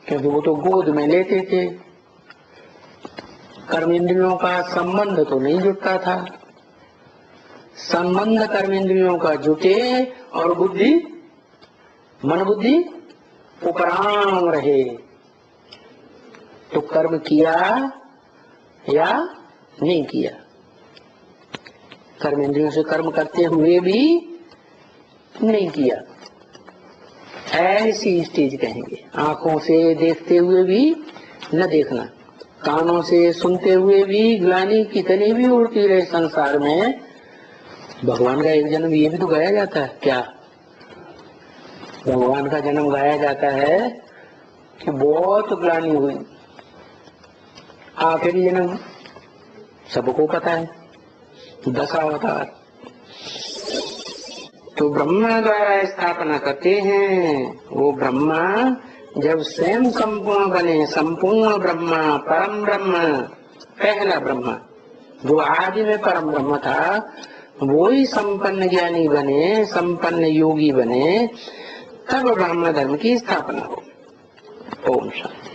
Speaker 1: क्योंकि वो तो गोद में लेते थे, कर्म इंद्रियों का संबंध तो नहीं जुटता था। संबंध कर्म इंद्रियों का जुटे और बुद्धि, मन बुद्धि उपराम रहे, तो कर्म किया या नहीं किया। कर्म इंद्रियों से कर्म करते हुए भी नहीं किया, ऐसी स्टेज कहेंगे। आंखों से देखते हुए भी न देखना, कानों से सुनते हुए भी ग्लानि कितनी भी उड़ती रहे संसार में, भगवान का एक जन्म ये भी तो गाया जाता है क्या? भगवान का जन्म गाया जाता है कि बहुत ग्लानि हुई, आखिरी जन्म सबको पता है, 10 अवतार। तो ब्रह्मा द्वारा स्थापना करते हैं। वो ब्रह्मा जब स्वयं संपूर्ण बने, संपूर्ण ब्रह्मा, परम ब्रह्म, पहला ब्रह्मा जो आदि में परम ब्रह्म था, वो ही संपन्न ज्ञानी बने, संपन्न योगी बने, तब ब्राह्मण धर्म की स्थापना हो। ओम शांति।